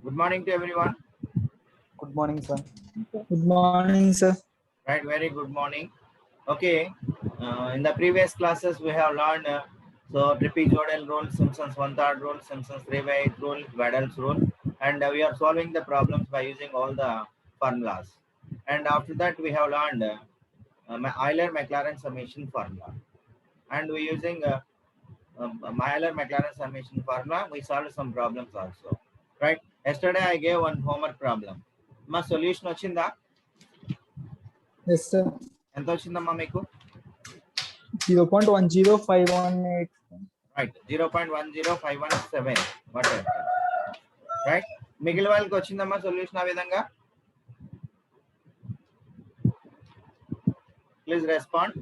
Good morning to everyone. Good morning, sir. Good morning, sir. Right, very good morning. Okay, in the previous classes we have learned trapezoidal rule, Simpson's one-third rule, Simpson's 3/8 rule, Weddell's rule, and we are solving the problems by using all the formulas. And after that we have learned Euler-Maclaurin summation formula, and we using Euler-Maclaurin summation formula we solved some problems also. Right. Yesterday I gave one homework problem. My solution వచ్చిందా? Yes, sir. ఎంత వచ్చిందమ్మా మీకు? 0.10518. Right 0.10517 what right. మిగిలిన వాళ్ళకి వచ్చిందమ్మా solution ఆ విధంగా? Please respond.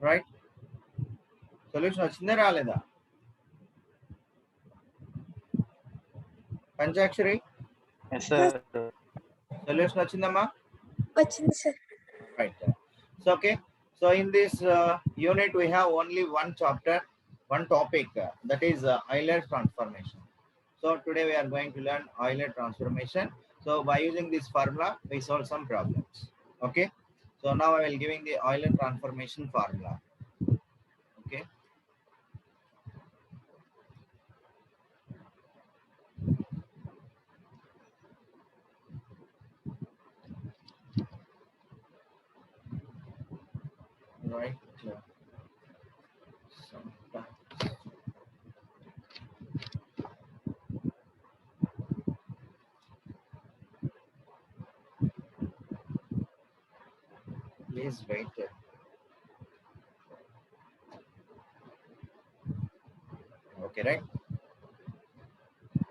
Right, solution వచ్చిందే రాలేదా? పంచాక్షరి సొల్యూషన్ వచ్చిందమ్మా? వచ్చింది sir. Right. So okay. So in this unit we have only one chapter, one topic, that is Euler transformation. So today we are going to learn Euler transformation. So by using this formula we solve some problems. Okay. So now I will giving the Euler transformation formula. Okay. Right. Sometimes. Please wait. Okay, right?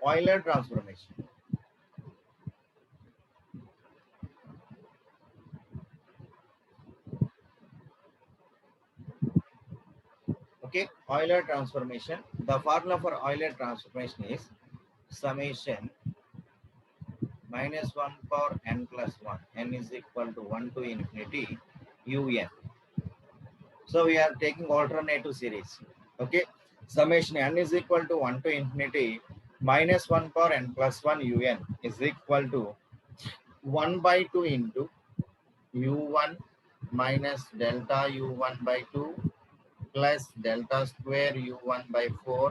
Euler transformation. Okay, Euler transformation. The formula for Euler transformation is summation minus 1 power n plus 1. N is equal to 1 to infinity un. So we are taking alternative series. Okay, summation n is equal to 1 to infinity minus 1 power n plus 1 un is equal to 1 by 2 into u1 minus delta u1 by 2 plus delta square u1 by 4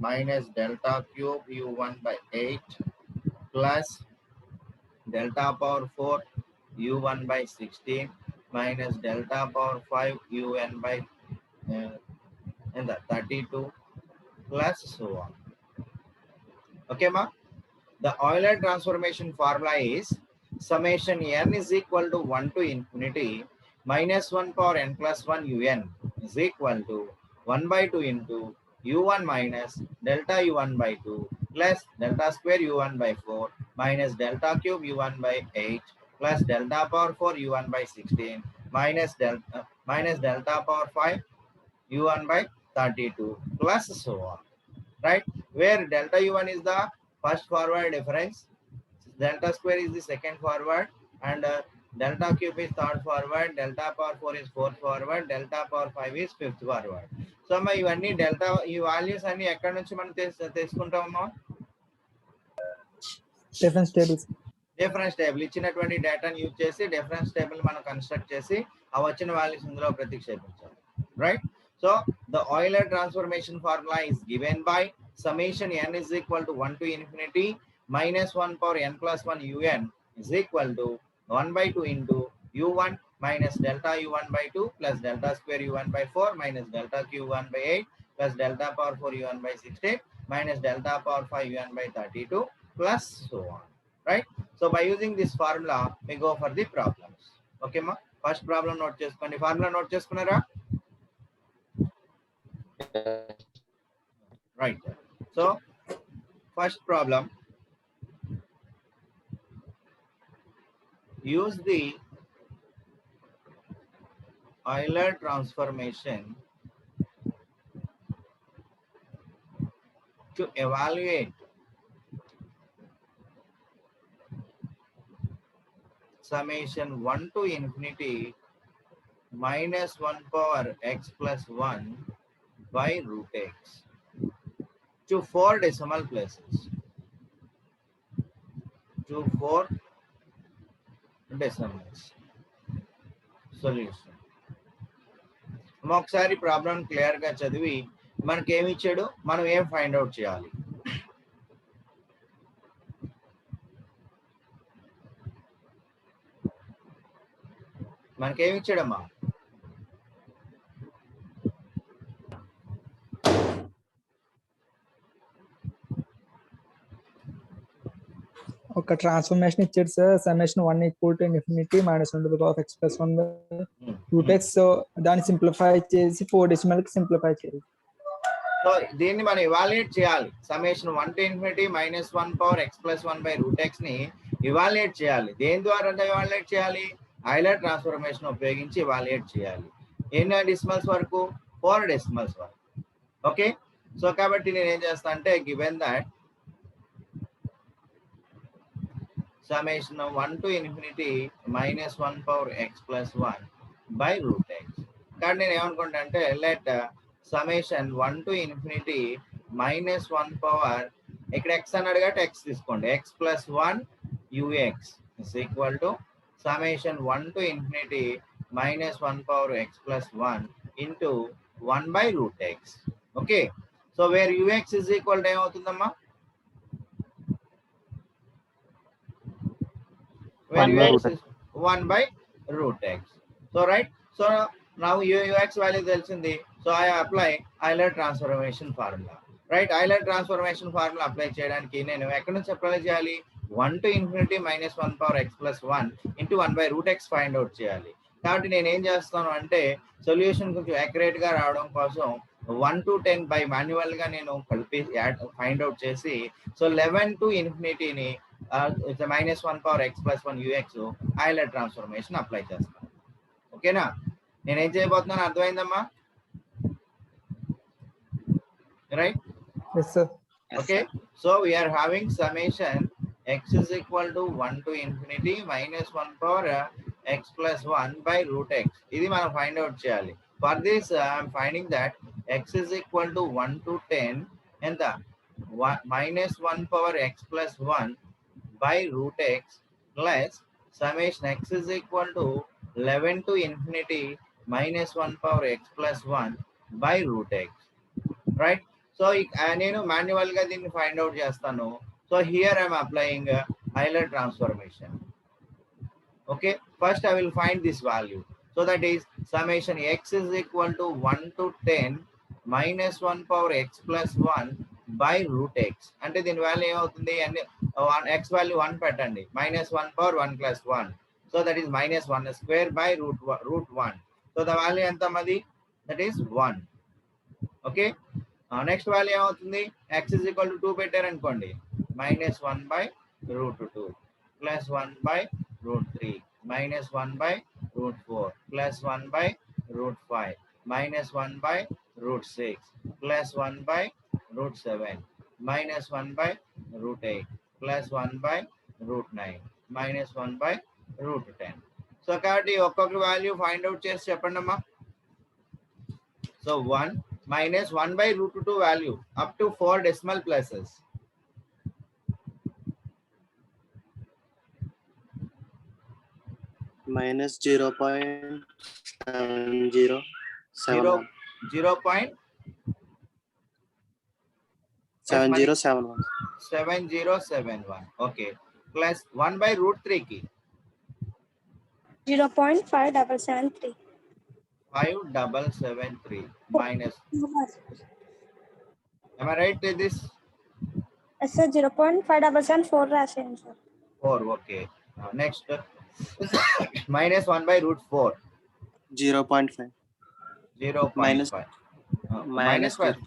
minus delta cube u1 by 8 plus delta power 4 u1 by 16 minus delta power 5 un by 32 plus so on. Okay, ma? The Euler transformation formula is summation n is equal to 1 to infinity minus 1 power n plus 1 un is equal to 1 by 2 into u1 minus delta u1 by 2 plus delta square u1 by 4 minus delta cube u1 by 8 plus delta power 4 u1 by 16 minus delta power 5 u1 by 32 plus so on. Right, where delta u1 is the first forward difference, delta square is the second forward, and delta cube is third forward, delta power 4 is fourth forward, delta power 5 is fifth forward. So మా ఇవన్నీ delta ఈ values అన్ని ఎక్కడి నుంచి మనం తీసుకుంటామమ్మా? Difference tables. Difference table ఇచ్చినటువంటి డేటాను use చేసి డిఫరెన్స్ టేబుల్ మనం కన్స్ట్రక్ట్ చేసి ఆ వచ్చిన వాల్యూస్ ఇందులో ప్రతిక్షేపించాలి. Right. So the Euler transformation formula is given by summation n is equal to 1 to infinity minus 1 power n plus 1 un is equal to 1 by 2 into u1 minus delta u1 by 2 plus delta square u1 by 4 minus delta q1 by 8 plus delta power 4 u1 by 16 minus delta power 5 un by 32 plus so on. Right. So by using this formula we go for the problems. Okay ma? First problem note cheskondi. Formula note cheskunnara? Right. So first problem, use the Euler transformation to evaluate summation 1 to infinity minus 1 power x plus 1 by root x to 4 decimal places. To 4 decimals. Solution. ఒకసారి problem clear గా చదివి మనకి ఏమి ఇచ్చాడు, మనం ఏం find out చేయాలి. మనకేమి ఇచ్చాడమ్మా? ఒక ట్రాన్స్ఫర్మేషన్ ఇచ్చాడు sir. Summation 1 equal to infinity minus 1 to the power of x plus 1 root x. So దాన్ని సింప్లిఫై చేసి 4 డెసిమల్ కి సింప్లిఫై చేయాలి. సో దీన్ని మనం ఇవాల్యుయేట్ చేయాలి. Summation 1 to infinity minus 1 power x plus 1 by root x ని evaluate చేయాలి. దేని ద్వారా ఇవాల్యుయేట్ చేయాలి? ఐలర్ ట్రాన్స్ఫర్మేషన్ ఉపయోగించి ఇవాల్యుయేట్ చేయాలి. ఎన్ని డెసిమల్స్ వరకు? 4 డెసిమల్స్ వరకు. ఓకే, సో కాబట్టి నేను ఏం చేస్తా అంటే given that summation of 1 to infinity minus 1 power x plus 1 by root x. కానీ నేను ఏమనుకుంటా అంటే let summation 1 to infinity minus 1 power ఇక్కడ x అన్నాడు కాబట్టి x తీసుకోండి, x plus 1 ux is equal to summation 1 to infinity minus 1 power x plus 1 into 1 by root x. Okay, so where ux is equal to ఏమవుతుందమ్మా? Where ux is 1 by root x. So right, so now ux value తెలిసింది. So I apply Euler transformation formula. Right, Euler transformation formula apply చేయడానికి నేను ఎక్కడి నుంచి apply చేయాలి? 1 to infinity minus 1 power x plus 1 into 1 by root x find out చేయాలి. కాబట్టి నేను ఏం చేస్తాను అంటే సొల్యూషన్ కొంచెం యాక్యురేట్ గా రావడం కోసం 1 to 10 బై మాన్యువల్ గా నేను కలిపి ఫైండ్ అవుట్ చేసి సో 11 to infinity ని minus 1 power x plus 1 ux Euler transformation apply చేస్తాను. ఓకేనా? నేనేం చేయబోతున్నాను అర్థమైందమ్మా? Right, yes sir. Okay, so we are having summation x is equal to 1 to infinity minus 1 power x plus 1 by root x. ఇది మనం find out చేయాలి. For this I'm finding that x is equal to 1 to 10 ఎంత minus 1 power x plus 1 by root x plus summation x is equal to 11 to infinity minus 1 power x plus 1 by root x. Right, so నేను manual గా దీన్ని find out చేస్తాను. So here I'm applying Euler transformation. Okay, first I will find this value. So that is summation x is equal to 1 to 10 minus 1 power x plus 1 by root x. అంటే దీని value ఏమవుతుంది అంటే x value 1 పెట్టండి, minus 1 power 1 plus 1. So that is minus 1 square by root 1. So the value ఎంత మది? That is 1. Okay, next value ఏమవుతుంది? x is equal to 2 పెట్టారనుకోండి, minus 1 by root 2 plus 1 by root 3 minus 1 by root 4 plus 1 by root 5 minus 1 by root 6 plus 1 by root 7 minus 1 by root 8 plus 1 by root 9 minus 1 by root 10. So కాబట్టి ఒక్కొక్క value find out చేసి చెప్పండి అమ్మా. So 1 minus 1 by root 2 value up to 4 decimal places. minus 0.7071. 7071. Okay, plus 1 by root 3 ki 0.5773. 5773 minus. Am I right with this? Yes sir, 0.5774 రాశాను sir. 4. Okay, next minus 1 by root 4 0.5. 0.5 minus 5.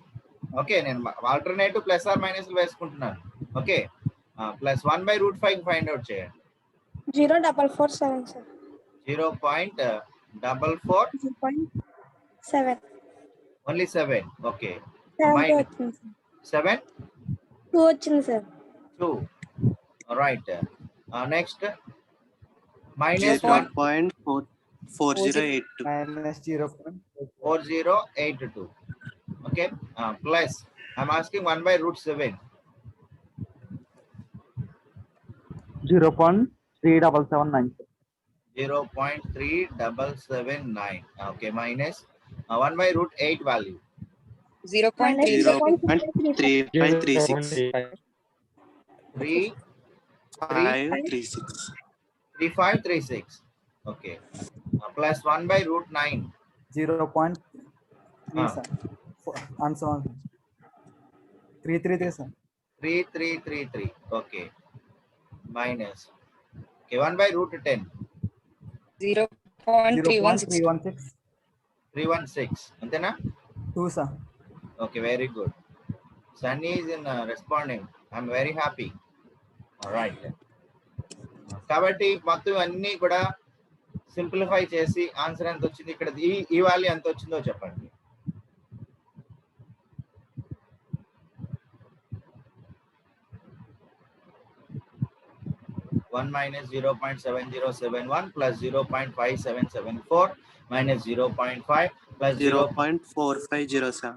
Okay, నేను alternative plus are minus వేసుకుంటున్నాను. Okay, plus 1 by root 5 find out చేయండి. 0.447 sir. 0.447 only 7. Okay, 7 2 వచ్చింది sir. 2. Right, next minus 1 0.4082. minus 0.4082. Okay, plus I'm asking 1 by root 7. 0.3779. 0.3779. Okay, minus 1 by root 8 value. Minus 0.3536. 3 536. 3536. Okay, plus 1 by root 9. 0.3 Ah. sir. Answer on 333 sir. 3333. Okay, minus. Okay, 1 by root 10. 0.316. 0.316. 316. Antena? 2 sir. Okay, very good. Sunny is in responding. I'm very happy. All right. కాబట్టి మొత్తం అన్ని కూడా simplify చేసి answer ఎంత వచ్చింది ఇక్కడ ఈ value ఎంత వచ్చిందో చెప్పండి. One minus 0.7071 plus 0.5774 minus 0.5 plus 0.4507.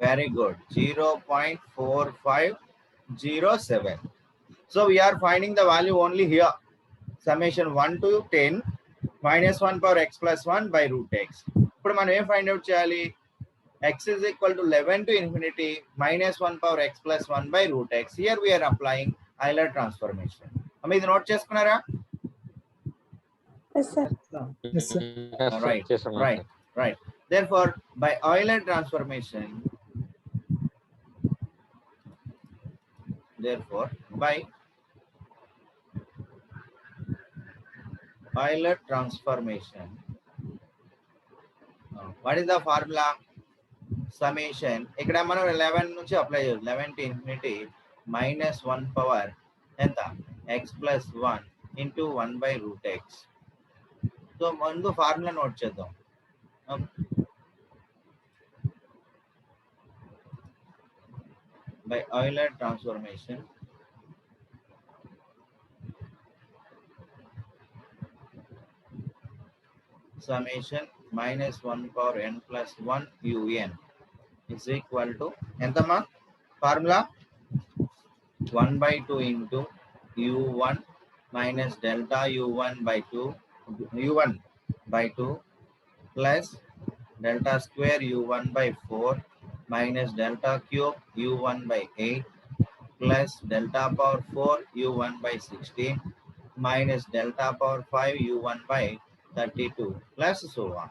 Very good. 0.4507. So we are finding the value only here. Summation 1 to 10 minus 1 power x plus 1 by root x. ఇప్పుడు మనం ఏం ఫైండ్ అవుట్ చేయాలి? x is equal to 11 to infinity minus 1 power x plus 1 by root x. Here we are applying Euler transformation. అమ్మ ఇది note చేసుకున్నారా? Yes, sir. Yes, sir. Right. Therefore, by Euler transformation, Euler transformation, what is the formula? Summation. ఇక్కడ మనం 11 నుంచి apply చేయాలి. 11 to infinity minus 1 power ఎంత x plus 1 into 1 by root x. So ముందు formula note చేద్దాం. By Euler transformation, summation minus 1 power n plus 1 un is equal to ఎంతమ్మా formula 1 by 2 into u1 minus delta u1 by 2 u1 by 2 plus delta square u1 by 4 minus delta cube u1 by 8 plus delta power 4 u1 by 16 minus delta power 5 u1 by 32 plus so on.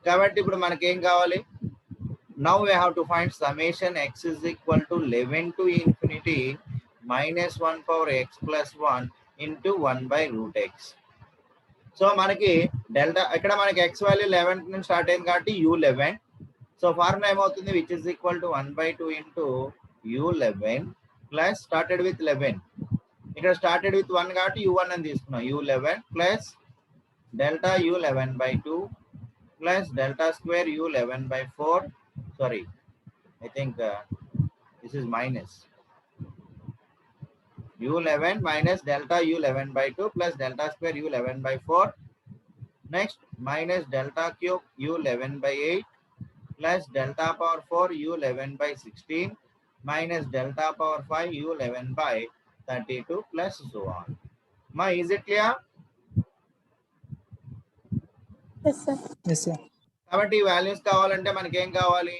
కాబట్టి ఇప్పుడు మనకేం కావాలి? Now we have to find summation x is equal to 11 to infinity minus 1 power x plus 1 into 1 by root x. So మనకి delta ఇక్కడ మనకి x value 11 నుంచి start అయింది కాబట్టి u11. సో ఫార్ములా ఏమవుతుంది? Which is equal to 1 by 2 into u11 plus started with 11. ఇక్కడ started with 1 కాబట్టి u1 అని తీసుకున్నాం. u11 plus delta u11 by 2 plus delta square u11 by 4. Sorry, I think this is minus u11 minus delta u11 by 2 plus delta square u11 by 4. Next, minus delta cube u11 by 8 plus delta power 4 u11 by 16 minus delta power 5 u11 by 32 plus so on. Ma, is it clear? Yes, sir. Yes, sir. కాబట్టి values కావాలంటే మనకి ఏం కావాలి?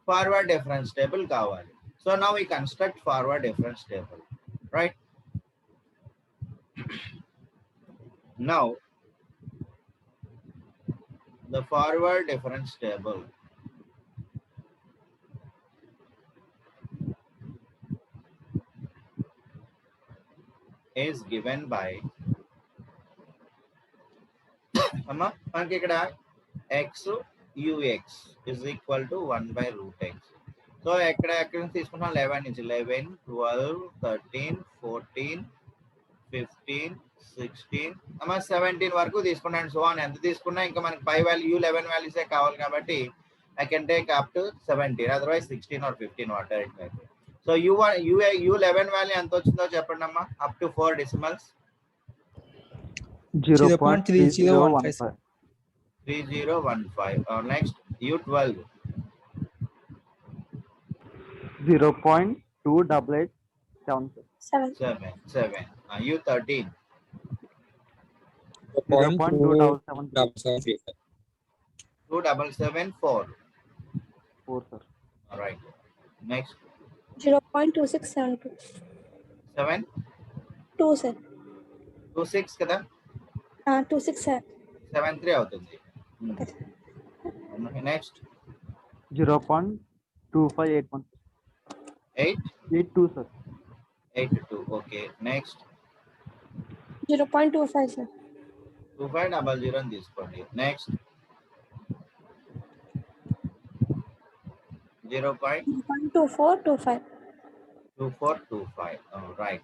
Forward difference table కావాలి. So now we construct forward difference table, right? Now the forward difference table is given by అమ్మా మనకి ఇక్కడ x ux is equal to 1 by root x. So ఎక్కడ నుంచి తీసుకున్నాం? 11 నుంచి 11 12 13 14 15 16 అమ్మా 17 వరకు తీసుకున్నాను. సో అని ఎంత తీసుకున్నా ఇంకా మనకి పై వాల్యూ u11 వాల్యూసే కావాలి కాబట్టి I can take up to 17, otherwise 16 or 15 whatever it may be. So u11 value ఎంత వచ్చిందో చెప్పండి అమ్మా. Up to 4 decimals. 0.3015. 3015. Next u12. 0.2887, sir. 7. 7. You 13. 0.2773, 2774. 4, sir. All right. Next. 0.2672. 7. 2, sir. 26 కదా 26, sir. 73 అవుతుంది. Next 0.2581, 8 82, sir. 82. Okay next 0.25, sir. 2500 అని తీసుకోండి. Next 0.2425. 0.2425. Right.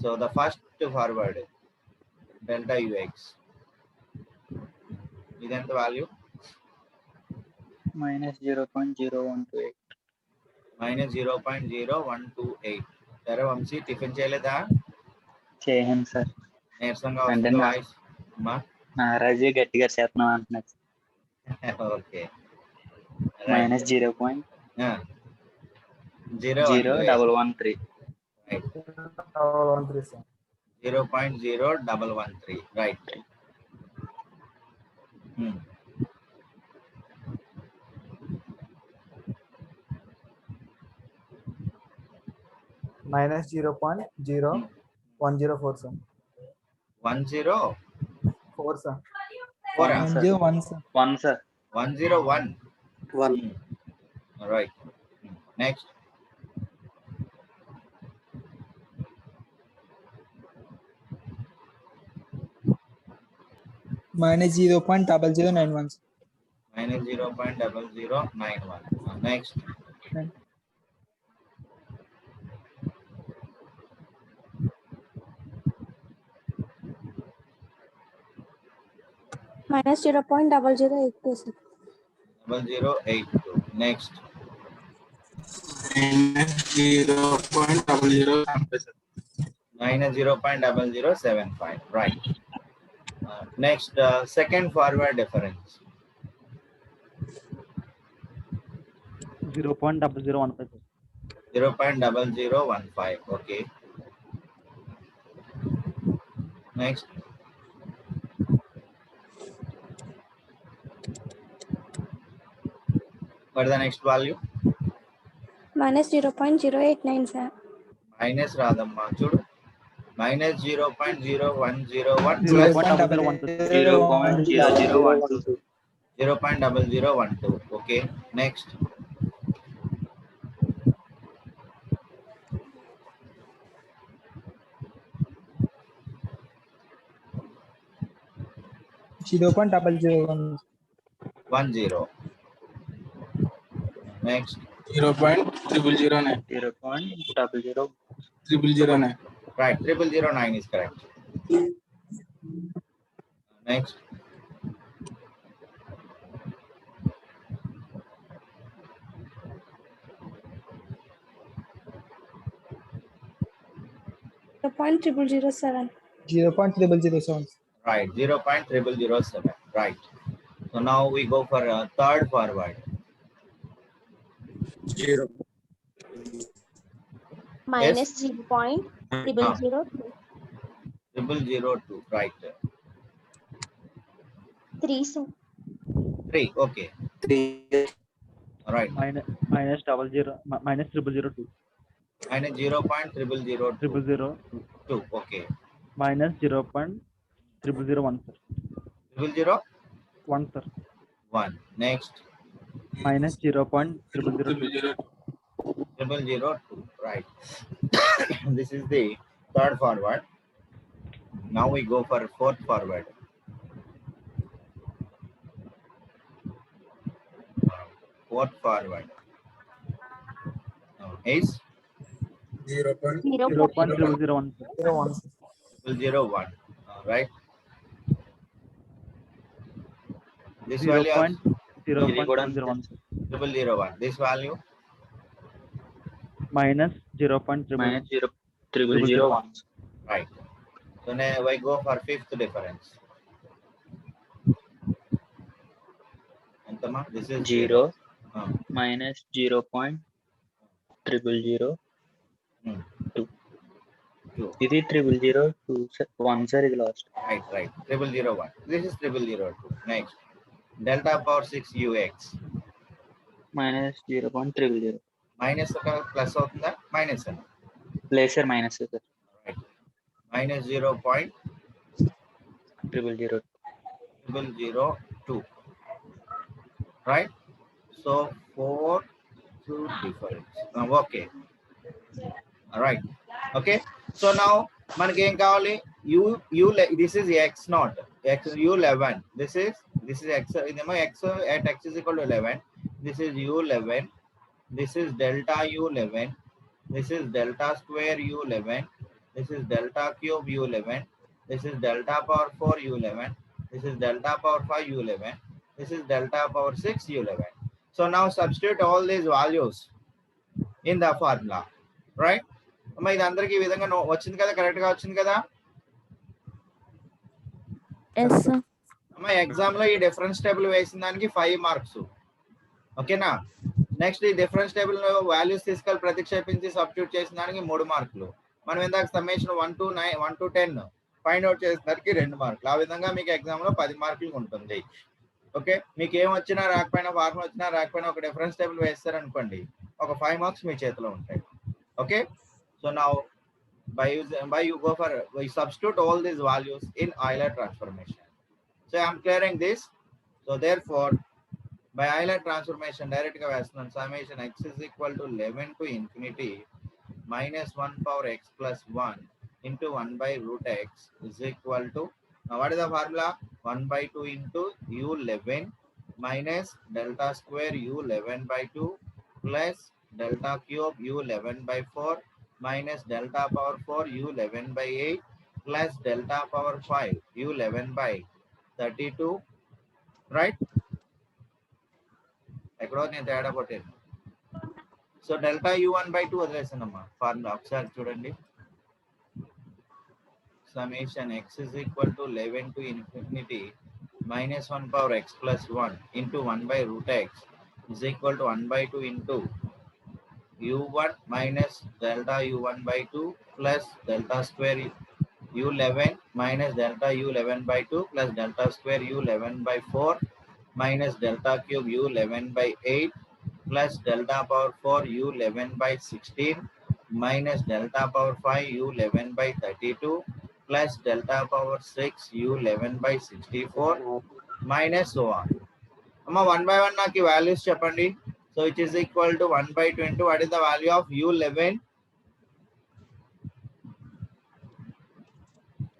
So the first forward delta ux ఇదెంత value minus 0.0128. -0.0128. సరే వంశీ టిఫిన్ చేయలేదా? చేయండి సార్. నీరసంగా అంటే వస్తుంది నా- వాయిస్ అమ్మా. నారాజీ గట్టిగా చేస్తున్నాం అంటున్నారు. Okay minus 0.0113. 0.0113, sir. 0.0113. Right. Minus 0.0104, sir. 104. 4, sir. 101, sir. 1 sir. 101. 1. Right. Next. Minus 0.0091, sir. -0.0091. Next. Minus 0.0082, sir. 0082. Next. -0.0075. Right. Next, second forward difference. 0.0015, sir. 0.0015. Okay. Next. What is the next value? Minus 0.089, sir. Minus రాదమ్మా చూడు. -0.0101 0.0012. 0.0012. Okay. Next. $0.001. 10. Next. 0.009. 0.00. Right. 0009 is correct. Next. Point 0.007. 0.0007. Right. 0.0007. Right. So now we go for a third forward. 0. Minus 0.002. 0002. Right. 3, sir. 3. Okay. 3. All right. Minus 0.002. Minus 0.0002. 0.002. Okay. Minus 0.001, sir. 0.001. 1, sir. Next. Minus 0.002. 0.002. Right. This is the third forward. Now we go for fourth forward. Fourth forward is 0.001, sir. 0.001. Right. This value also 0.001, sir. 0.001. This value Minus 0.001. Minus 0.001. right. So now we go for fifth difference. Antama, this is 0 Uh, minus 0. 000 Hmm. 2. 2. ఇది 000 2 1 sir ఇది last. Right. 0001. This is 0002. Next. Delta power 6 ux. Minus 0.000 Minus ఒక plus అవుతుందా minus అని లేదు sir minus sir right minus 0.000 0.002 right so 4 2 difference okay all right okay so now మనకి ఏం కావాలి u this is x naught x u11 this is x ఇదేమో x at x is equal to 11 this is u11 this is delta u11 this is delta square u11 this is delta cube u11 this is delta power 4 u11 this is delta power 5 u11 this is delta power 6 u11 so now substitute all these values in the formula right అమ్మ ఇది అందరికి ఈ విధంగా వచ్చింది కదా correct గా వచ్చింది కదా ఎస్ సార్ అమ్మ ఎగ్జామ్ లో ఈ డిఫరెన్స్ టేబుల్ వేసిన దానికి 5 మార్క్స్ ఓకేనా నెక్స్ట్ ఈ డిఫరెన్స్ టేబుల్ లో వాల్యూస్ తీసుకెళ్ళి ప్రతిక్షేపించి సబ్స్టిట్యూట్ చేసిన దానికి 3 మార్కులు మనం ఇందాక summation 1 to 9 1 to 10 find out చేసిన దానికి 2 మార్కులు ఆ విధంగా మీకు ఎగ్జామ్ లో 10 మార్కులు ఉంటుంది ఓకే మీకు ఏం వచ్చినా రాకపోయినా ఫార్ములా వచ్చినా రాకపోయినా ఒక డిఫరెన్స్ టేబుల్ వేస్తారు అనుకోండి ఒక 5 మార్క్స్ మీ చేతిలో ఉంటాయి okay so now by you go for we substitute all these values in Euler transformation so I am clearing this so therefore by Euler transformation direct ga vestunnanu summation x is equal to 11 to infinity minus 1 power x plus 1 into 1 by root x is equal to now what is the formula 1 by 2 into u11 minus delta square u11 by 2 plus delta cube u11 by 4 minus delta power 4 u11 by 8 plus delta power 5 u11 by 32 right ఎక్కడో నేను తేడా కొట్టాను so delta u1 by 2 వదిలేసానమ్మా formula ఒకసారి చూడండి summation x is equal to 11 to infinity minus 1 power x plus 1 into 1 by root x is equal to 1 by 2 into u1 minus delta u1 by 2 plus delta square u11 minus delta u11 by 2 plus delta square u11 by 4 minus delta cube u11 by 8 plus delta power 4 u11 by 16 minus delta power 5 u11 by 32 plus delta power 6 u11 by 64 minus so on. Amma 1 by 1 naaki values cheppandi. So which is equal to 1 by 2 into what is the value of u11?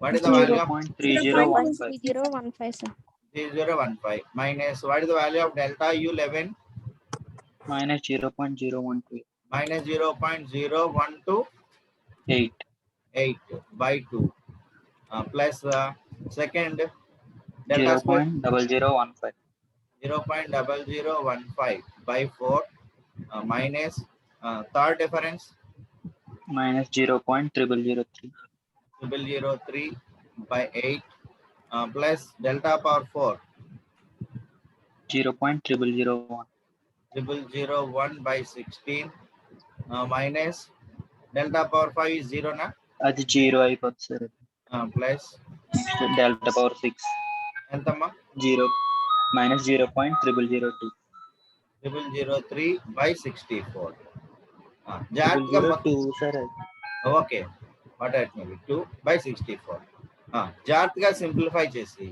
What is the value of 0.3015 0.3015 sir 3015 minus what is the value of delta u11? minus 0.012 Minus 0.012 8 8 by 2 plus second delta square 0.0015 0.0015 by 4 minus third difference minus 0.0003 0.003 by 8 plus delta power 4 0.0001 0.001 by 16 minus delta power 5 is 0 na అది 0 అయిపోతుంది sir plus next delta power 6 ఎంతమ్మా 0 minus 0.0002 0.003 by 64 జాగ్రత్తగా 0.02 sir okay what at maybe 2 by 64 జాగ్రత్తగా simplify చేసి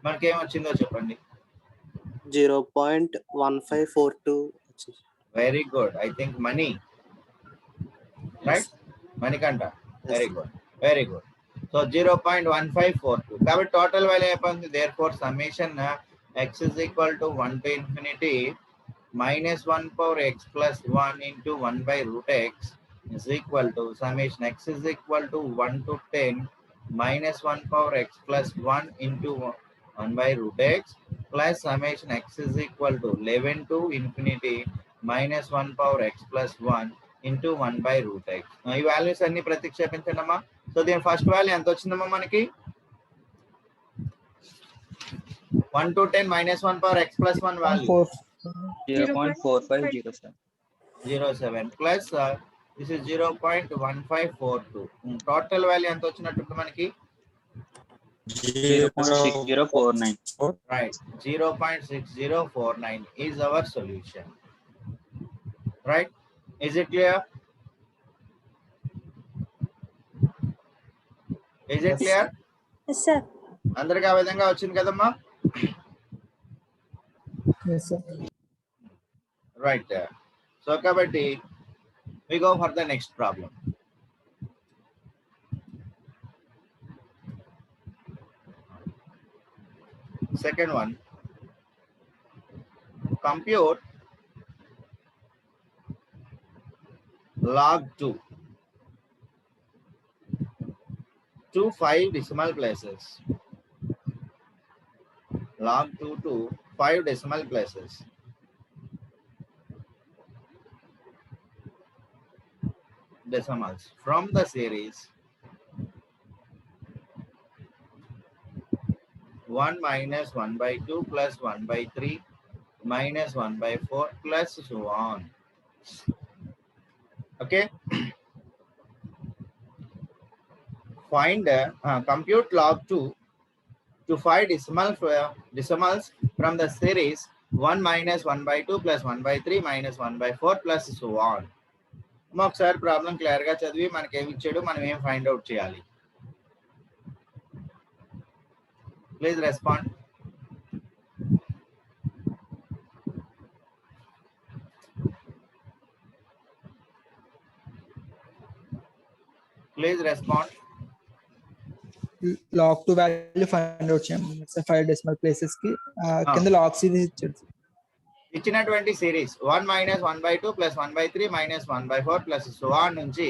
మనకి ఏమొచ్చిందో చెప్పండి 0.1542 very good I think Mani right Manikanta very good so 0.1542 కాబట్టి టోటల్ వాల్యూ అయిపోయింది therefore summation x is equal to 1 to infinity minus 1 power x plus 1 into 1 by root x is equal to summation x is equal to 1 to 10 minus 1 power x plus 1 into 1 by root x plus summation x is equal to 11 to infinity minus 1 power x plus 1 into 1 by root x. ఈ values అన్ని ప్రతిక్షేపించండి అమ్మా. So దీని first value ఎంత వచ్చిందమ్మా మనకి 1 to 10 minus 1 power x plus 1 value 0.450 sir 07 plus this is 0.1542. Total value ఎంత వచ్చినట్టు మనకి? 0.6049. Right, 0.6049 is our solution. Right? Is it clear? Is it Yes. clear? Yes, sir. అందరికి ఆ విధంగా వచ్చింది కదమ్మా? Yes, sir. Right. So kabatti we go for the next problem. Second one, compute log 2 to 5 decimal places. Log 2 to 5 decimal places. Decimals from the series 1 minus 1 by 2 plus 1 by 3 minus 1 by 4 plus so on. Okay. Find compute log 2 to 5 decimals from the series 1 minus 1 by 2 plus 1 by 3 minus 1 by 4 plus so on. ఒకసారి problem clear గా చదివి మనకి ఏమి ఇచ్చాడు, మనం ఏం find out చేయాలి? Please respond. Please respond. log 2 value find out చేయండి. 5 డెసిమల్ ప్లేసెస్ కి కింద log సిరీస్ ఇచ్చాడు. ఇచ్చినటువంటి series 1 minus 1 by 2 plus 1 by 3 minus 1 by 4 plus so on నుంచి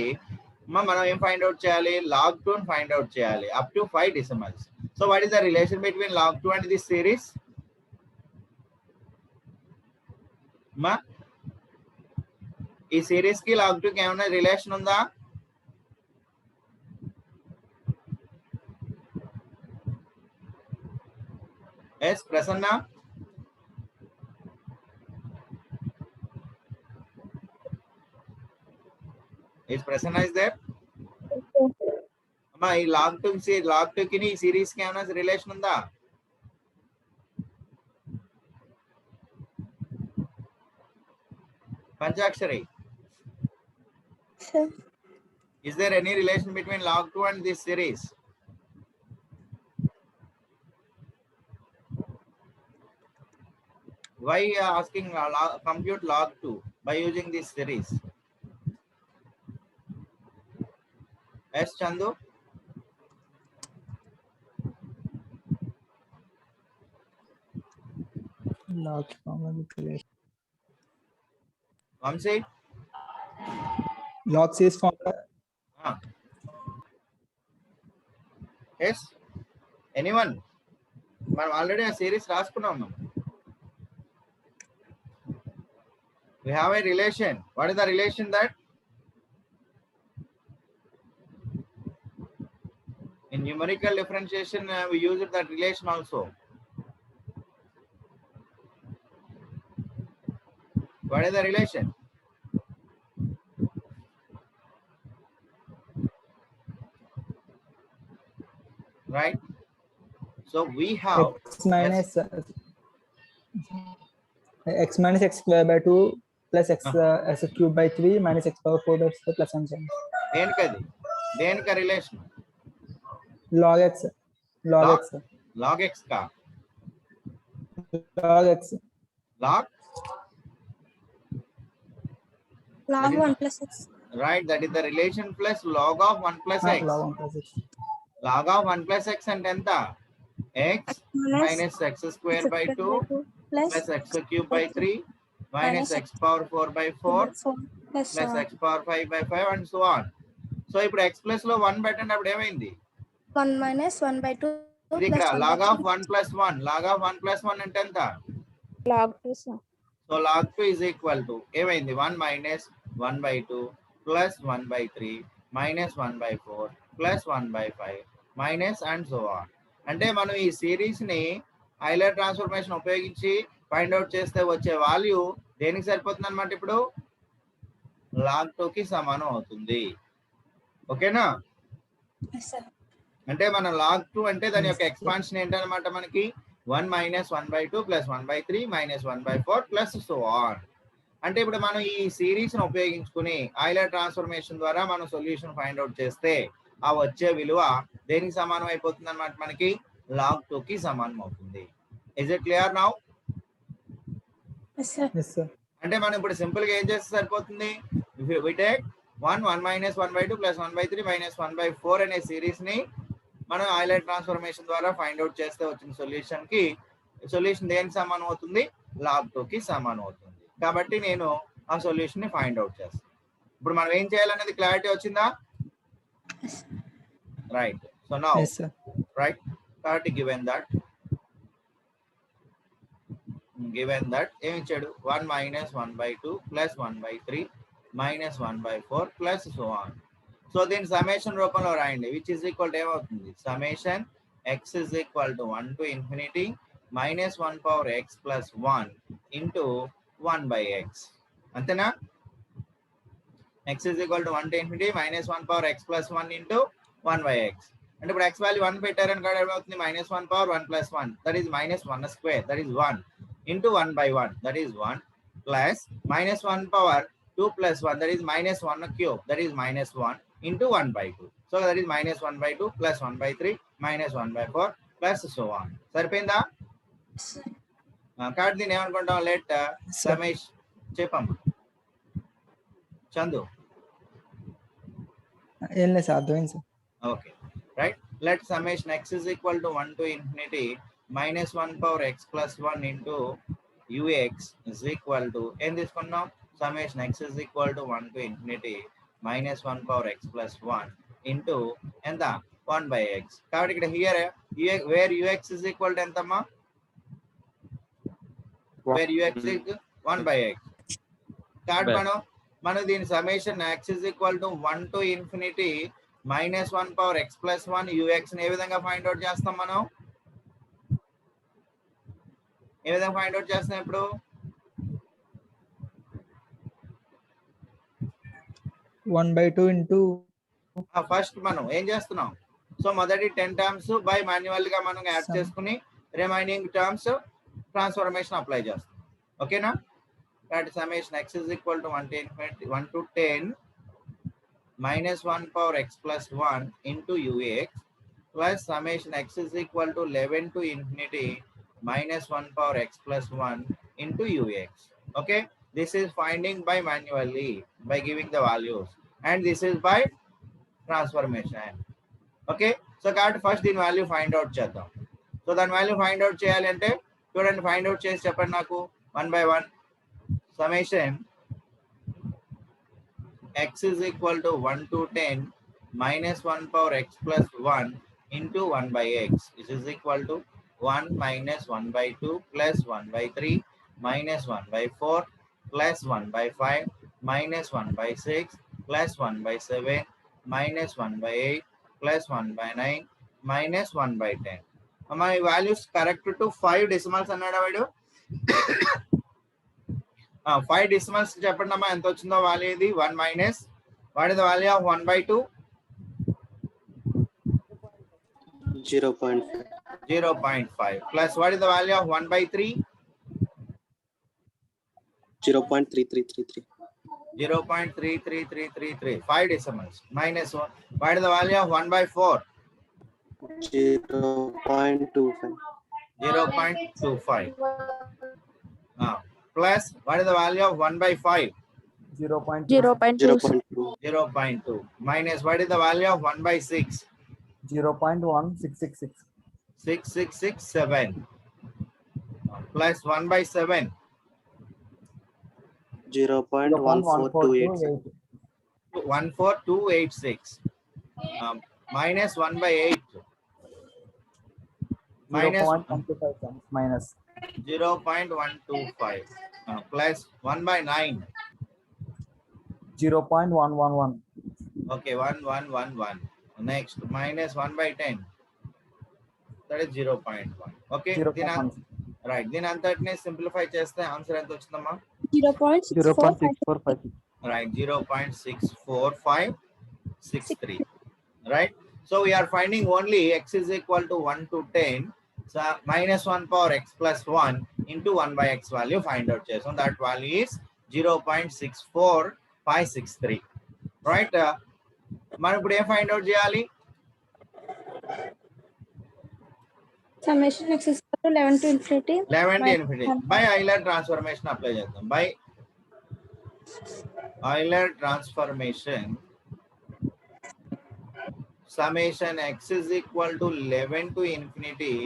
మనం ఏం ఫైండ్ అవుట్ చేయాలి? log 2 ఫైండ్ అవుట్ చేయాలి up to 5 decimals. So what is the relation between log 2 and this series? మా ఈ సిరీస్ కి log 2 కి ఏమైనా రిలేషన్ ఉందా? Yes Prasanna. Is Prasanna is there? అమ్మా ఈ log 2 కి ఈ సిరీస్ కి ఏమైనా రిలేషన్ ఉందా? పంచాక్షరి. Sir. Is there any relation between log 2 and this series? Why asking compute log 2 by using this series? Yes, Chandu. log Vamsi. series form. Yes. Anyone? మనం already ఆ సిరీస్ రాసుకున్నాం. We have a relation. What is the relation that? In numerical differentiation, we use that relation also. What is the relation? Right? So we have x minus x square by 2 plus x cube by 3 minus x power 4 by 4 plus and so on. దేనిక relation? log x log x का log x log 1 plus x. Right, that is the relation plus log of 1 plus x. log 1 plus x. Log of 1 plus x అంటే ఎంత? x minus x square by 2 plus x cube by 3 minus x power 4 by 4 plus x power 5 by 5 and so on. So ఇప్పుడు x plus లో 1 పెట్టండి, అప్పుడు ఏమైంది? 1 minus 1 by 2 ఇది ఇక్కడ log of 1 plus 1. log of 1 plus 1 అంటే ఎంత? log 2, sir. So log 2 is equal to ఏమైంది? 1 minus 1 by 2 plus 1 by 3 minus 1 by 4 plus 1 by 5 minus and so on. అంటే మనం ఈ సిరీస్ ని ఐలర్ ట్రాన్స్ఫర్మేషన్ ఉపయోగించి ఫైండ్ అవుట్ చేస్తే వచ్చే వాల్యూ దేనికి సరిపోతుంది అన్నమాట? ఇప్పుడు log 2 కి సమానం అవుతుంది. ఓకేనా? Yes, sir. అంటే మన log 2 అంటే దాని యొక్క ఎక్స్పాన్షన్ ఏంటన్నమాట మనకి 1 minus 1/2 plus 1/3 minus 1/4 plus so on. అంటే ఇప్పుడు మనం ఈ సిరీస్ ను ఉపయోగించుకుని ఆయిలర్ ట్రాన్స్ఫర్మేషన్ ద్వారా మనం సొల్యూషన్ ఫైండ్ అవుట్ చేస్తే ఆ వచ్చే విలువ దేనికి సమానం అయిపోతుంది అన్నమాట మనకి log 2 కి సమానం అవుతుంది. Is it clear now? Yes, sir. Yes, sir. అంటే మనం ఇప్పుడు సింపుల్ గా ఏం చేస్తే సరిపోతుంది, we take 1 minus 1/2 plus 1/3 minus 1/4 అనే సిరీస్ ని మనం ఆయిలర్ ట్రాన్స్ఫర్మేషన్ ద్వారా ఫైండ్ అవుట్ చేస్తే వచ్చిన సొల్యూషన్ కి సొల్యూషన్ దేనికి సమానం అవుతుంది log 2 కి సమానం అవుతుంది. కాబట్టి నేను ఆ సొల్యూషన్ ని ఫైండ్ అవుట్ చేస్తాను. ఇప్పుడు మనం ఏం చేయాలనేది క్లారిటీ వచ్చిందా? Right. So now Yes, sir. right, కాబట్టి given that ఏమి ఇచ్చాడు 1 minus 1/2 plus 1/3 minus 1/4 plus so on. So దీని సమ్మేషన్ రూపంలో రాయండి, విచ్ ఇస్ ఈక్వల్ టు ఏమవుతుంది summation x is equal to 1 to infinity minus 1 power x plus 1 into 1 by x. అంతేనా? x is equal to 1 to infinity minus 1 power x plus 1 into 1 by x. అంటే ఇప్పుడు x value 1 పెట్టారని కాడ ఏమవుతుంది minus 1 power 1 plus 1 that is minus 1 square that is 1 into 1 by 1 that is 1 plus minus 1 power 2 plus 1 that is minus 1 cube that is minus 1 into 1 by 2. So that is minus 1 by 2 plus 1 by 3 minus 1 by 4 plus so on. సరిపోయిందా? కాబట్టి దీన్ని ఏమనుకుంటాం let సమేష్ చెప్పమ్మా చందు. ఏం లేదు sir, అర్థమైంది sir. Okay right. Let summation x is equal to 1 to infinity minus 1 power x plus 1 into ux is equal to ఏం తీసుకున్నాం summation x is equal to 1 to infinity minus 1 power x plus 1 into ఎంత 1 by x. కాబట్టి ఇక్కడ here where ux is equal to ఎంతమ్మా where ux is 1 by x. కాబట్టి మనం దీని సమ్మేషన్ x is equal to 1 to infinity minus 1 power x plus 1 ux ని ఏ విధంగా ఫైండ్ అవుట్ చేస్తాం మనం ఏ విధంగా ఫైండ్ అవుట్ చేస్తాం ఇప్పుడు 1/2 into ఫస్ట్ మనం ఏం చేస్తున్నాం సో మొదటి 10 టర్మ్స్ బై మాన్యువల్ గా మనం యాడ్ చేసుకుని రిమైనింగ్ టర్మ్స్ ట్రాన్స్ఫర్మేషన్ అప్లై చేస్తాం. ఓకేనా? కాబట్టి summation x is equal to 1 to 10 minus 1 power x plus 1 into ux plus summation x is equal to 11 to infinity minus 1 power x plus 1 into ux. Okay, this is finding by manually by giving the values and this is by transformation. Okay, so కాబట్టి first దీని value find out చేద్దాం. So దాని value find out చేయాలి అంటే చూడండి, find out చేసి చెప్పండి నాకు 1 by 1 summation x is equal to 1 to 10 minus 1 power x plus 1 into 1 by x. This is equal to 1 minus 1 by 2 plus 1 by 3 minus 1 by 4 plus 1 by 5 minus 1 by 6 plus 1 by 7 minus 1 by 8 plus 1 by 9 minus 1 by 10. My values correct to 5 decimals అన్నాడు వాడు. 5 decimals చెప్పండి అమ్మా ఎంత వచ్చిందో value ఇది 1 minus what is the value of 1 by 2 0.5 0.5 plus what is the value of 1 by 3 0.3333 0.33333 5 decimals minus 1 what is the value of 1 by 4 0.25 0.25 plus what is the value of 1 by 5 0.2 0.2 minus what is the value of 1 by 6 0.1666 6667 plus 1 by 7 0.14286 14286 minus 1 by 8 minus 0.125 minus 0.125 plus 1 by 9 0.111 okay 1111 next minus 1 by 10 that is 0.1 okay 0.1 right దీని అంతటిని simplify చేస్తే answer ఎంత వచ్చిందమ్మా 0.6456. 0.6456 right, 0.64563, right? So we are finding only x is equal to 1 to 10. So minus 1 power x plus 1 into 1 by x value find out chesam. That value is 0.64563, right? మనం ఇప్పుడు ఏం find out చేయాలి? Summation x is equal to 11 to infinity. 11 to minus infinity 1 by Euler transformation apply చేద్దాం. By Euler transformation, summation x is equal to 11 to infinity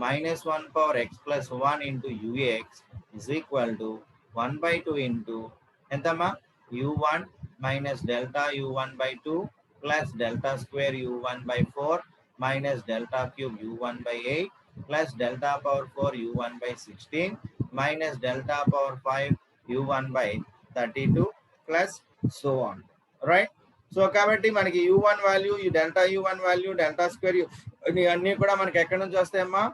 minus 1 power x plus 1 into ux is equal to 1 by 2 into ఎంతమ్మా u1 minus delta u1 by 2 plus delta square u1 by 4 minus delta cube u1 by 8 plus delta power 4 u1 by 16 minus delta power 5 u1 by 32 plus so on, right? So కాబట్టి మనకి u1 value ఈ delta u1 value delta square అన్ని కూడా మనకి ఎక్కడి నుంచి వస్తాయమ్మా?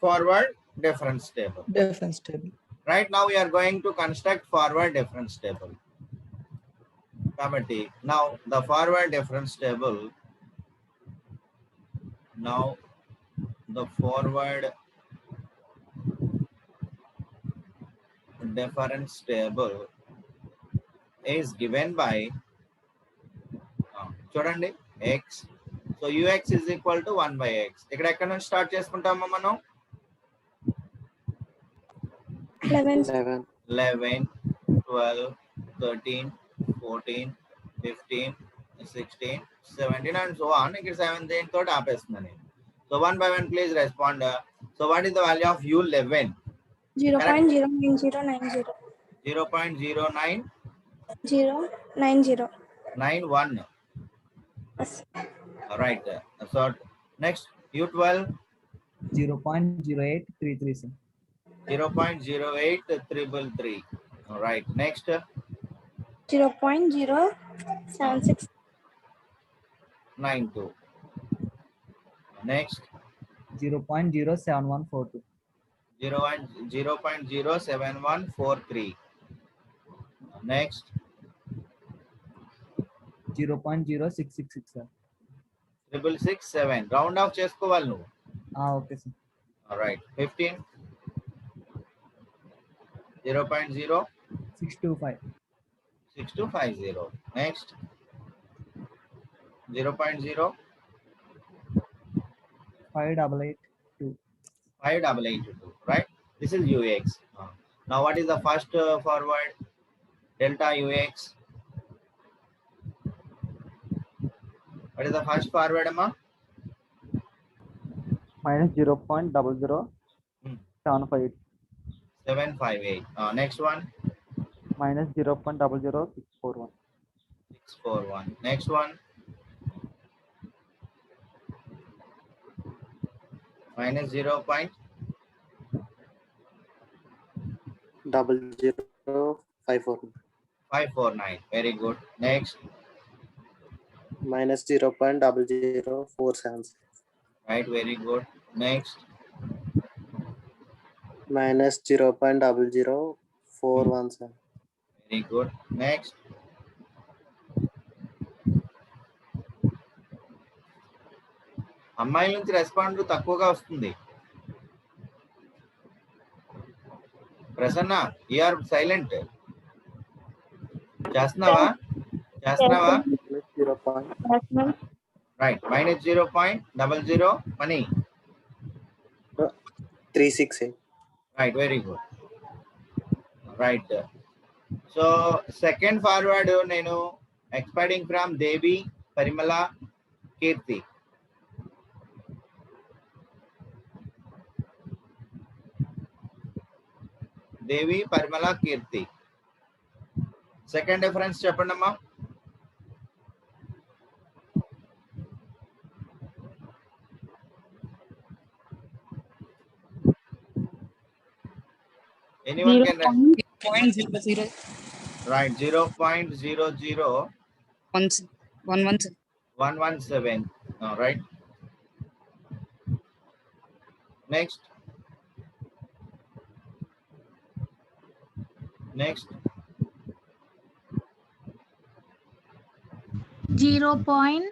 Forward difference table. Difference table. Right now we are going to construct forward difference table. కాబట్టి now the forward difference table, now the forward difference table is given by చూడండి x, so ux is equal to 1 by x. ఇక్కడ ఎక్కడ నుంచి start చేసుకుంటామా మనం? 11. 11, 12, 13, 14, 15, 16, 17 and so on. ఇక్కడ 17 తోటి ఆపేస్తున్నాను నేను. So one by one please respond. So what is the value of u11? 0.09090. 0.0991. 090. Yes. All right. So next u12, 0.08333, sir. 0.08333. All right. Next 0.076. 92. Next 0.07142. 0.07143. Next 0.0666, sir. 667. Round off చేసుకోవాలి నువ్వు. Okay, sir. All right. 15. 0.0 625. 6250. Next 0.0 5882. 5882. Right. This is ux. Now what is the first forward? Delta ux. What is the first forward, amma? minus 0.00758. 758. Next one minus 0.00641. 641. Next one minus 0.00549. 549. Very good. Next Minus 0.00476. right. Very good. Next Minus 0.00417. very good. Next అమ్మాయిల నుంచి respond తక్కువగా వస్తుంది. Prasanna you are silent. చేస్తున్నావా? Minus 0. Yes, ma'am. Right. minus 0.00 మనీ. 368. Right. Very good. Right. So second forward నేను expecting from Devi, Parimala, Keerthi. Devi, Parimala, Keerthi. Second difference చెప్పండి అమ్మా. Anyone can right 0.00117. Right. Next Next. 0.0009,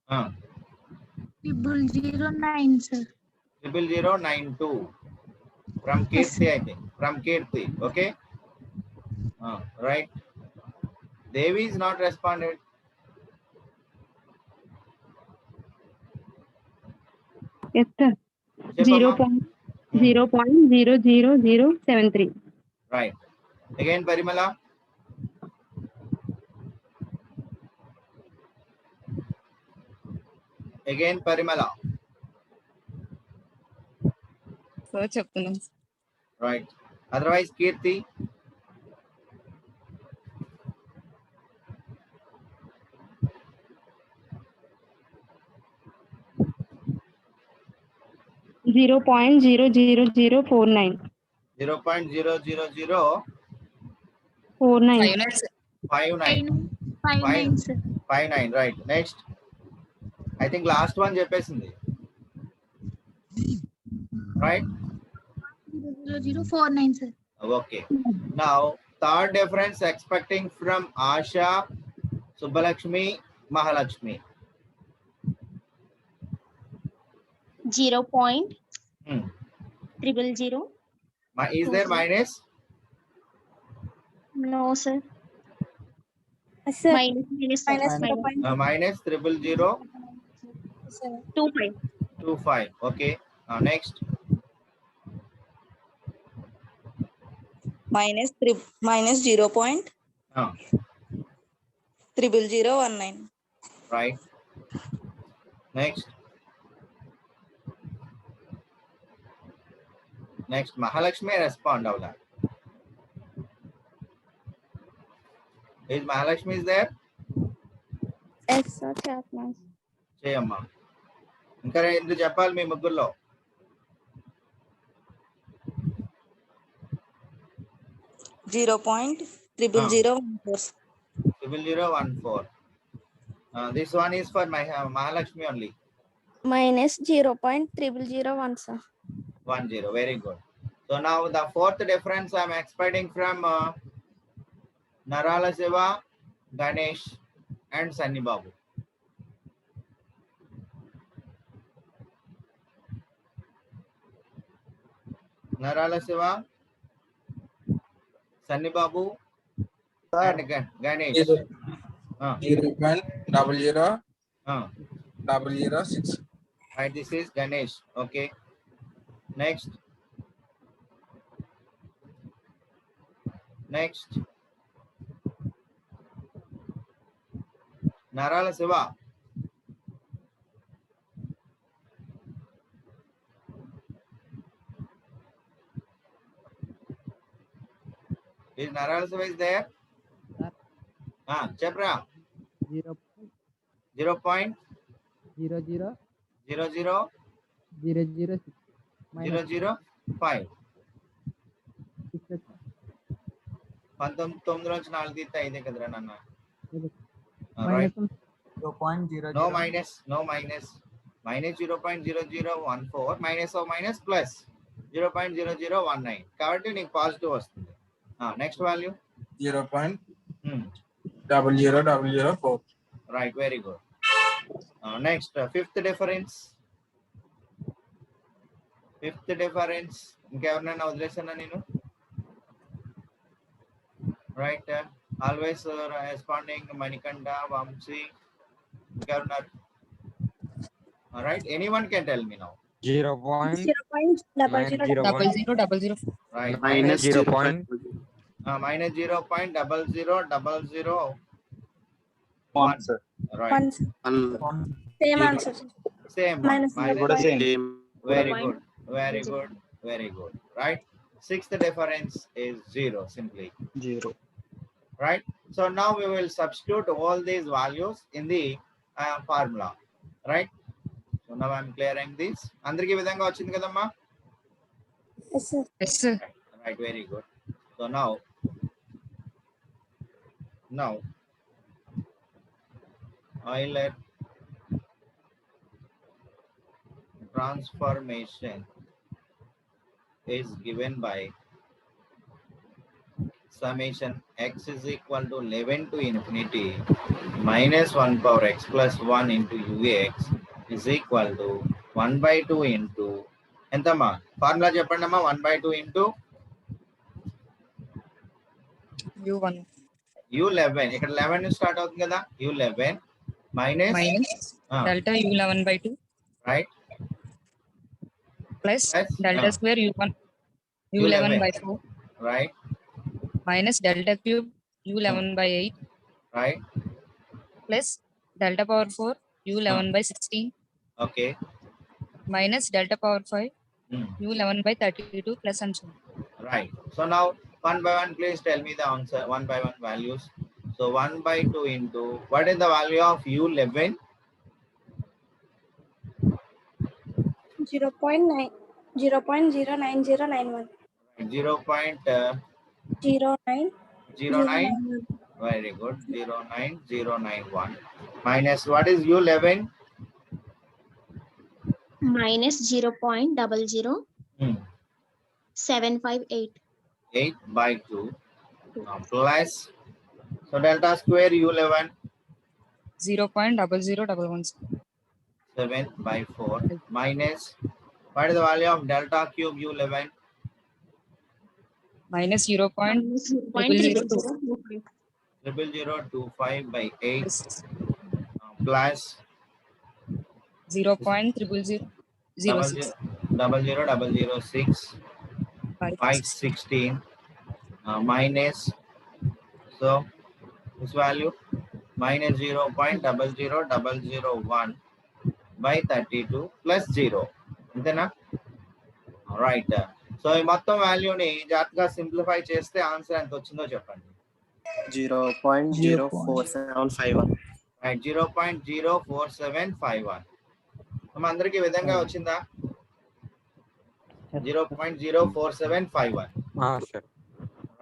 Uh, sir. 00092 from Kirti, I think. From Kirti. Okay. Right. Devi is not responded. Yes, sir. Chepamma. 0.00073. Right. Again, Parimala. Again, Parimala. So చెప్తున్నాం. Right. Otherwise, Kirti. 0.00049. 0.000 49. 59. 59, sir. 59. Right. Next. I think last one చెప్పేసింది. Right. 0049, sir. Okay. Now, third difference expecting from Asha, Subbalakshmi, Mahalakshmi. 0.000. Hmm. Is there minus? No, sir. Yes, sir. Minus Minus Minus 000 25. 25. Okay. Next. minus 0.00019. Right. Next. Next. Mahalakshmi respond of that. Is Mahalakshmi is there? Yes, sir. Chapman. చేయమ్మా ఇంకా ఎందుకు చెప్పాలి మీ ముగ్గురులో 0.00014. 00014. This one is for my Mahalakshmi only. Minus 0.0001, sir. 10. Very good. So now the fourth difference I am expecting from Narala Siva, Ganesh, and Sunny Babu. Narala Siva, Sunny Babu, and Ganesh. 0.00006. Right, this is Ganesh. Okay. Next. Next. Narala Siva. Is Narala Siva is there? Chepra. 0.00 005. 19 నుంచి 4 తీస్తే 5 కదరా నాన్న. Right. No minus. Minus 0.0014 minus of minus plus 0.0019 కాబట్టి నీకు positive వస్తుంది. Next value 0.00004. Right, very good. Next, fifth difference. ఇంకెవరినైనా వదిలేసానా నేను? Right, always responding Manikanda, Vamsi. ఇంకెవరున్నారు? All right, anyone can tell me now. 0.0000. Right, minus 0.0. minus 0.00001. 1, sir. Right, Same answer. same. Minus Same. Very good. Right, sixth difference is 0 simply. 0. Right, so now we will substitute all these values in the formula. Right, so now I'm clearing this. అందరికీ విధంగా వచ్చింది కదమ్మా? Yes, sir. Yes, sir. Right, very good. So now Euler transformation is given by summation x is equal to 11 to infinity minus 1 power x plus 1 into ux is equal to 1 by 2 into ఎంతమ్మా formula చెప్పండి అమ్మా 1 by 2 into U1 u11 ఇక్కడ 11 start అవుతుంది కదా u11 minus minus delta U11 by 2 right plus Plus, delta square U1 U11 by 4 right minus delta cube U11 by 8 right plus delta power 4 U11 by 16 okay minus delta power 5 Hmm. U11 by 32 plus and so on. Right. So now one by one, please tell me the answer. One by one values. So 1 by 2 into what is the value of u11? 0.9 0.09091 0.09. 09 Very good. 09091 minus what is u11? minus 0.00 Hmm. 758 8 by 2 plus so delta square u11 0.00011 7 by 4 minus what is the value of delta cube u11? minus 0.00025 0025 by 8 plus 0.00006 0006 516 minus so this value minus 0.00001 by 32 plus 0 అంతేనా right so ఈ మొత్తం వాల్యూని జాగ్రత్తగా simplify చేస్తే answer ఎంత వచ్చిందో చెప్పండి 0.04751 right 0.04751 మన అందరికి ఈ విధంగా వచ్చిందా 0.04751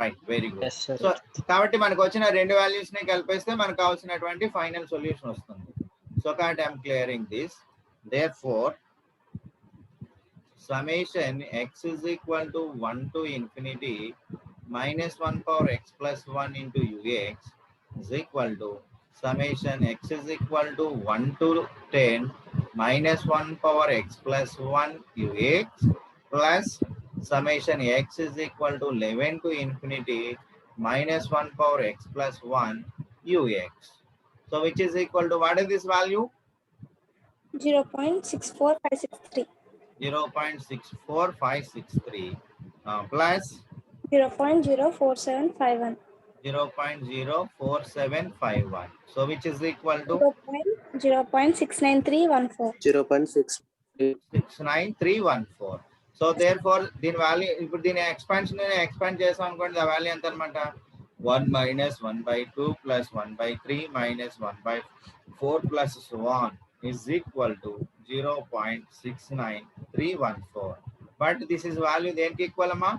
right very good yes sir so కాబట్టి మనకు వచ్చిన రెండు వాల్యూస్ ని కలిపేస్తే మనకు కావాల్సినటువంటి ఫైనల్ సొల్యూషన్ వస్తుంది సో కాబట్టి I'm clearing this therefore summation x is equal to 1 to infinity minus 1 power x plus 1 into ux is equal to summation x is equal to 1 to 10 minus 1 power x plus 1 ux plus summation x is equal to 11 to infinity minus 1 power x plus 1 ux. So which is equal to what is this value? 0.64563 0.64563 plus 0.04751 0.04751. So which is equal to 0.69314 69314. So therefore దీని value ఇప్పుడు దీని expansion expand చేసాం అనుకోండి the value ఎంత అనమాట 1 minus 1 by 2 plus 1 by 3 minus 1 by 4 plus so on is equal to 0.69314. But this is value దేనికి equal అమ్మా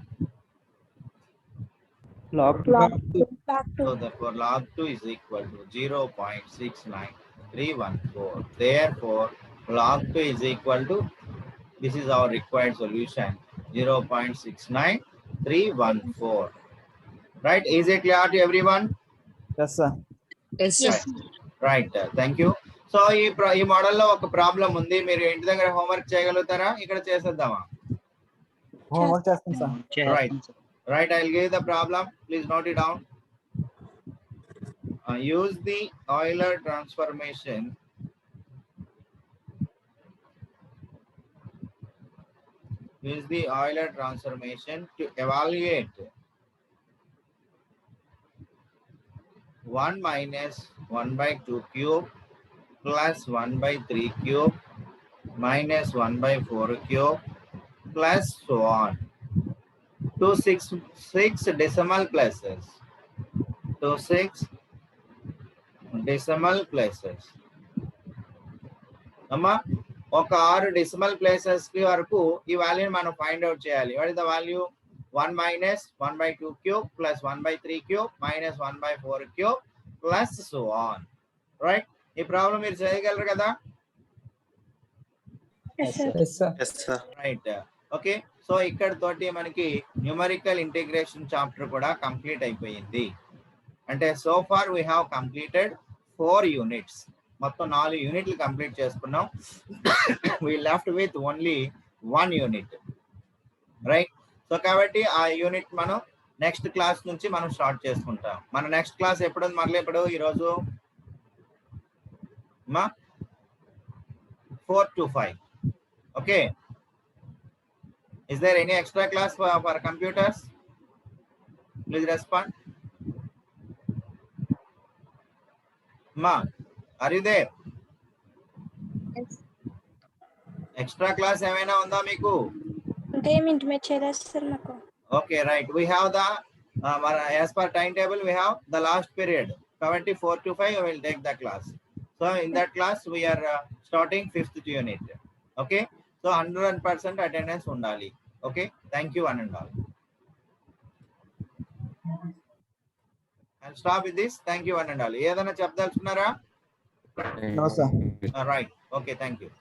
log log 2 so therefore log 2 is equal to 0.69314. Therefore log 2 is equal to this is our required solution 0.69314. Right, is it clear to everyone? yes sir yes sir. Right, thank you. So ఈ model లో ఒక problem ఉంది మీరు ఇంటి దగ్గర homework చేయగలుగుతారా ఇక్కడ చేసేద్దామా homework చేస్తాం sir right I'll give the problem, please note it down. Use the Euler transformation to evaluate 1 minus 1 by 2 cube plus 1 by 3 cube minus 1 by 4 cube plus so on to 6 decimal places. To 6 decimal places. అమ్మా ఒక 6 decimal places కి వరకు ఈ వాల్యూని మనం find out చేయాలి. What is the value 1 minus 1 by 2 cube plus 1 by 3 cube minus 1 by 4 cube plus so on. Right? ఈ problem మీరు చేయగలరు కదా? yes sir yes sir yes sir Right. Okay. So ఇక్కడ తోటి మనకి న్యూమరికల్ ఇంటిగ్రేషన్ చాప్టర్ కూడా complete అయిపోయింది. అంటే so far we have completed 4 units. మొత్తం 4 యూనిట్లు కంప్లీట్ చేసుకున్నాం. We left with only 1 unit, right? So కాబట్టి ఆ యూనిట్ మనం నెక్స్ట్ క్లాస్ నుంచి మనం స్టార్ట్ చేసుకుంటాం. మన నెక్స్ట్ క్లాస్ ఎప్పుడు మొదలెప్పుడు ఈరోజు 4 to 5. Okay, is there any extra class for computers? Please respond. Ma, are you there? Extra class ఏమైనా ఉందా మీకు? ఇంకా ఏమి ఇంటిమేట్ చేయలేదు సార్ నాకు. Okay, right. We have the as per timetable we have the last period. Kabatti 4 to 5 I will take the class. So in that class we are starting 5th unit. Okay. So 100% attendance undali. Okay. Thank you one and all. I'll stop with this. Thank you one and all. Edana chepdalchunnara? No, sir. Right. Okay. Thank you.